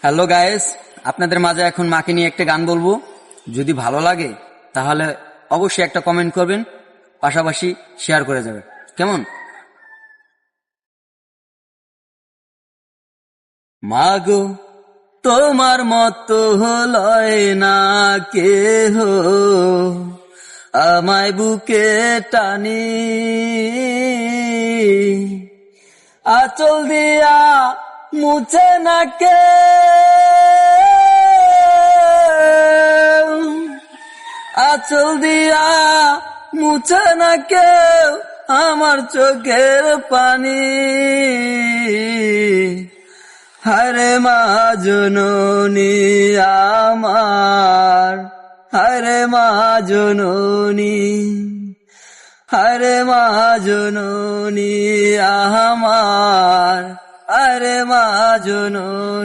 Hello guys, আপনাদের মাঝে এখন মাকে নিয়ে একটা গান বলবো। যদি ভালো লাগে তাহলে অবশ্যই একটা কমেন্ট করবেন, পাশাপাশি শেয়ার করে যাবেন। কেমন? মাগো তোমার মতো লয় না কেহ, আমায় বুকে টানি আঁচল দিয়া মুছে না কে, আঁচল দিয়া মুছে না কেউ আমার চোখের পানি। হরে মা জননী আমার, হরে মা জননী, হরে মা জননী আমার, হরে মা জননী।